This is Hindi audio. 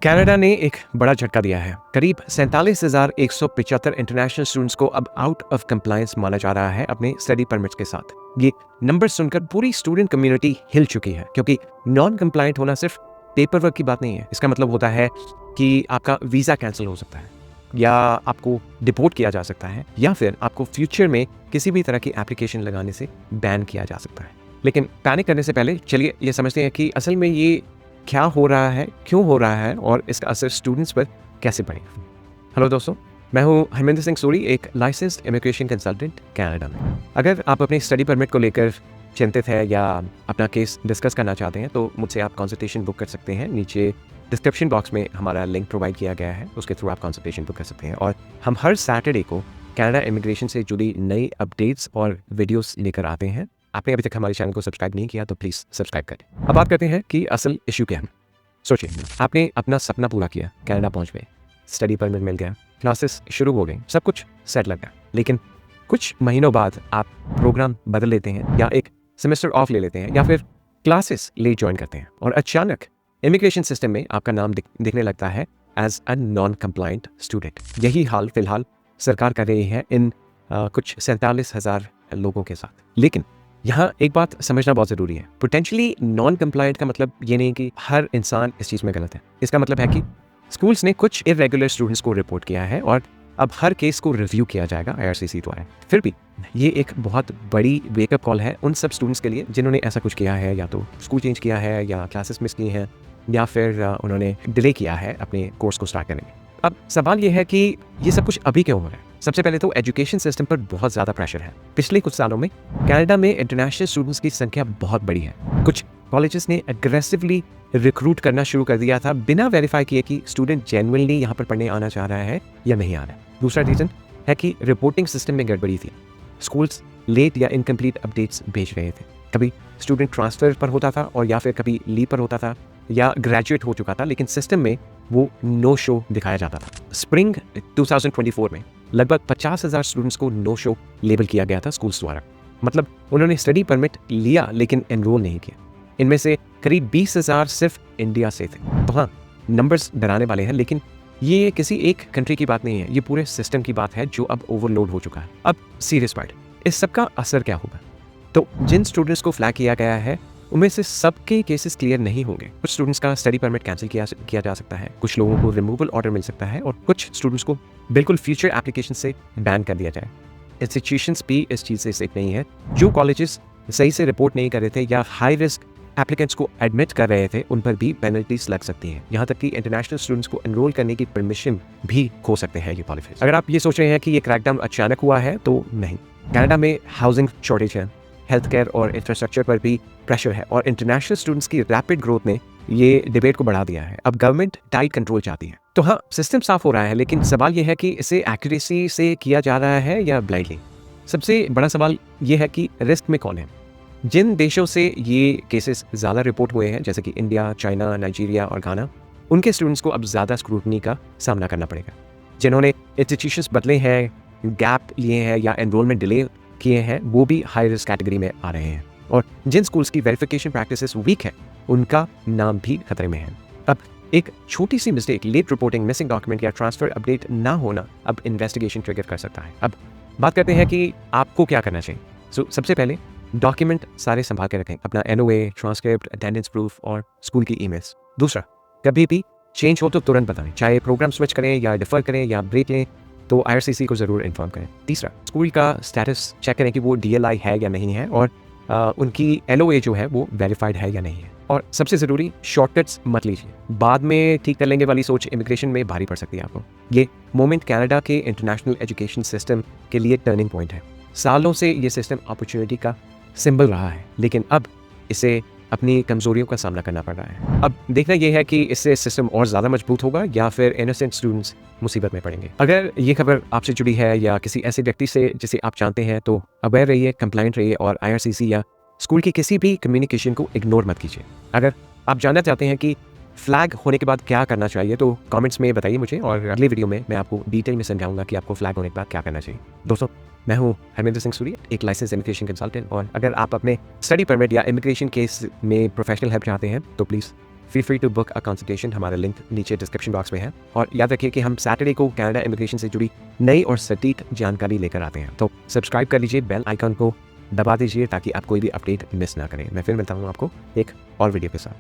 कनाडा ने एक बड़ा झटका दिया है। करीब 47,175 इंटरनेशनल स्टूडेंट्स को अब आउट ऑफ कंप्लायंस माना जा रहा है अपने स्टडी परमिट्स के साथ। ये नंबर सुनकर पूरी स्टूडेंट कम्युनिटी हिल चुकी है, क्योंकि नॉन कंप्लायंट होना सिर्फ पेपर वर्क की बात नहीं है। इसका मतलब होता है कि आपका वीज़ा कैंसिल हो सकता है, या आपको डिपोर्ट किया जा सकता है, या फिर आपको फ्यूचर में किसी भी तरह की एप्लीकेशन लगाने से बैन किया जा सकता है। लेकिन पैनिक करने से पहले चलिए ये समझते हैं कि असल में ये क्या हो रहा है, क्यों हो रहा है और इसका असर स्टूडेंट्स पर कैसे पड़ेगा। हेलो दोस्तों, मैं हूं हरमिंदर सिंह सूरी, एक लाइसेंस्ड इमिग्रेशन कंसल्टेंट कनाडा में। अगर आप अपने स्टडी परमिट को लेकर चिंतित है या अपना केस डिस्कस करना चाहते हैं तो मुझसे आप कंसल्टेशन बुक कर सकते हैं। नीचे डिस्क्रिप्शन बॉक्स में हमारा लिंक प्रोवाइड किया गया है, उसके थ्रू आप कंसल्टेशन बुक कर सकते हैं। और हम हर सैटरडे को कनाडा इमिग्रेशन से जुड़ी नई अपडेट्स और वीडियोस लेकर आते हैं। आपने अभी तक हमारे चैनल को सब्सक्राइब नहीं किया तो प्लीज़ सब्सक्राइब करें। अब बात करते हैं कि असल इशू क्या है। सोचिए, आपने अपना सपना पूरा किया, कनाडा पहुंच गए, स्टडी परमिट मिल गया, क्लासेस शुरू हो गई, सब कुछ सेट लग गया। लेकिन कुछ महीनों बाद आप प्रोग्राम बदल लेते हैं, या एक सेमेस्टर ऑफ ले लेते हैं, या फिर क्लासेस लेट ज्वाइन करते हैं, और अचानक इमिग्रेशन सिस्टम में आपका नाम दिखने लगता है as a non compliant student. यही हाल फिलहाल सरकार कर रही है इन कुछ 47,000 लोगों के साथ। लेकिन यहाँ एक बात समझना बहुत ज़रूरी है। पोटेंशियली नॉन कंप्लायंट का मतलब ये नहीं कि हर इंसान इस चीज़ में गलत है। इसका मतलब है कि स्कूल्स ने कुछ इरेगुलर स्टूडेंट्स को रिपोर्ट किया है और अब हर केस को रिव्यू किया जाएगा IRCC द्वारा। फिर भी ये एक बहुत बड़ी वेकअप कॉल है उन सब स्टूडेंट्स के लिए जिन्होंने ऐसा कुछ किया है, या तो स्कूल चेंज किया है, या क्लासेस मिस की हैं, या फिर उन्होंने डिले किया है अपने कोर्स को स्टार्ट करने में। अब सवाल ये है कि ये सब कुछ अभी क्यों हो रहा है। सबसे पहले तो एजुकेशन सिस्टम पर बहुत ज़्यादा प्रेशर है। पिछले कुछ सालों में कनाडा में इंटरनेशनल स्टूडेंट्स की संख्या बहुत बड़ी है। कुछ कॉलेजेस ने एग्रेसिवली रिक्रूट करना शुरू कर दिया था, बिना वेरीफाई किए कि स्टूडेंट जेन्युइनली यहाँ पर पढ़ने आना चाह रहा है या नहीं आ रहा है। दूसरा रीज़न है कि रिपोर्टिंग सिस्टम में गड़बड़ी थी। स्कूल्स लेट या इनकम्प्लीट अपडेट्स भेज रहे थे। कभी स्टूडेंट ट्रांसफ़र पर होता था, और या फिर कभी लीव पर होता था, या ग्रेजुएट हो चुका था, लेकिन सिस्टम में वो नो शो दिखाया जाता था। स्प्रिंग 2024 में लगभग 50,000 स्टूडेंट्स को नो शो लेबल किया गया था स्कूल्स द्वारा। मतलब उन्होंने स्टडी परमिट लिया लेकिन एनरोल नहीं किया। इनमें से करीब 20,000 सिर्फ इंडिया से थे। तो हाँ, नंबर्स डराने वाले हैं, लेकिन ये किसी एक कंट्री की बात नहीं है, ये पूरे सिस्टम की बात है जो अब ओवरलोड हो चुका है। अब सीरियस पार्ट, इस सब का असर क्या होगा। तो जिन स्टूडेंट्स को फ्लैग किया गया है उनमें से सबके केसेस क्लियर नहीं होंगे। कुछ स्टूडेंट्स का स्टडी परमिट कैंसिल किया जा सकता है, कुछ लोगों को रिमूवल ऑर्डर मिल सकता है, और कुछ स्टूडेंट्स को बिल्कुल फ्यूचर एप्लीकेशन से बैन कर दिया जाए। इंस्टीट्यूशंस भी इस चीज़ से सेफ नहीं है। जो कॉलेजेस सही से रिपोर्ट नहीं कर रहे थे या हाई रिस्क एप्लीकेंट्स को एडमिट कर रहे थे, उन पर भी पेनल्टीज लग सकती हैं। यहाँ तक कि इंटरनेशनल स्टूडेंट्स को एनरोल करने की परमिशन भी खो सकते हैं ये पॉलिसीज। अगर आप ये सोच रहे हैं कि ये क्रैकडाउन अचानक हुआ है, तो नहीं। कनाडा में हाउसिंग शॉर्टेज है, हेल्थ केयर और इंफ्रास्ट्रक्चर पर भी प्रेशर है, और इंटरनेशनल स्टूडेंट्स की रैपिड ग्रोथ ने ये डिबेट को बढ़ा दिया है। अब गवर्नमेंट टाइट कंट्रोल चाहती है। तो हाँ, सिस्टम साफ हो रहा है, लेकिन सवाल यह है कि इसे एक्यूरेसी से किया जा रहा है या ब्लाइंडली। सबसे बड़ा सवाल यह है कि रिस्क में कौन है। जिन देशों से ये केसेस ज़्यादा रिपोर्ट हुए हैं, जैसे कि इंडिया, चाइना, नाइजीरिया और घाना, उनके स्टूडेंट्स को अब ज़्यादा स्क्रूटनी का सामना करना पड़ेगा। जिन्होंने इंस्टीट्यूशंस बदले हैं, गैप लिए हैं, या एनरोलमेंट डिले किए हैं, वो भी हाई रिस्क कैटेगरी में आ रहे हैं। और जिन स्कूल्स की वेरिफिकेशन प्रैक्टिसेस वीक है, उनका नाम भी खतरे में है। अब एक छोटी सी mistake, late reporting, missing document या ट्रांसफर अपडेट ना होना अब इन्वेस्टिगेशन ट्रिगर कर सकता है। अब बात करते हैं कि आपको क्या करना चाहिए। सबसे पहले डॉक्यूमेंट सारे संभाल के रखें, अपना NOA, ट्रांसक्रिप्ट, अटेंडेंस प्रूफ और स्कूल की ईमेल्स। दूसरा, कभी भी चेंज हो तो तुरंत बताएं, चाहे प्रोग्राम स्विच करें या डिफर करें या ब्रेक लें, तो IRCC को ज़रूर इन्फॉर्म करें। तीसरा, स्कूल का स्टेटस चेक करें कि वो DLI है या नहीं है, और उनकी LOA जो है वो वेरीफाइड है या नहीं है। और सबसे ज़रूरी, शॉर्टकट्स मत लीजिए। बाद में ठीक कर लेंगे वाली सोच इमिग्रेशन में भारी पड़ सकती है आपको। ये मोमेंट कनाडा के इंटरनेशनल एजुकेशन सिस्टम के लिए टर्निंग पॉइंट है। सालों से ये सिस्टम अपॉर्चुनिटी का सिंबल रहा है, लेकिन अब इसे अपनी कमजोरियों का सामना करना पड़ रहा है। अब देखना यह है कि इससे सिस्टम और ज़्यादा मजबूत होगा या फिर इनोसेंट स्टूडेंट्स मुसीबत में पड़ेंगे। अगर ये खबर आपसे जुड़ी है या किसी ऐसे व्यक्ति से जिसे आप जानते हैं, तो अवेयर रहिए, कंप्लायंट रहिए, और IRCC या स्कूल की किसी भी कम्युनिकेशन को इग्नोर मत कीजिए। अगर आप जानना चाहते हैं कि फ्लैग होने के बाद क्या करना चाहिए, तो कमेंट्स में बताइए मुझे, और अगले वीडियो में मैं आपको डिटेल में समझाऊंगा कि आपको फ्लैग होने के बाद क्या करना चाहिए। दोस्तों, मैं हूं हरमिंदर सिंह सूरी, एक लाइसेंस इमिग्रेशन कंसल्टेंट, और अगर आप अपने स्टडी परमिट या इमिग्रेशन केस में प्रोफेशनल हेल्प चाहते हैं तो please feel free to book a consultation, हमारा लिंक नीचे डिस्क्रिप्शन बॉक्स में है। और याद रखिए कि हम सैटरडे को कनाडा इमिग्रेशन से जुड़ी नई और सटीक जानकारी लेकर आते हैं। तो सब्सक्राइब कर लीजिए, बेल आइकन को दबा दीजिए ताकि आप कोई भी अपडेट मिस ना करें। मैं फिर मिलता हूँ आपको एक और वीडियो के साथ।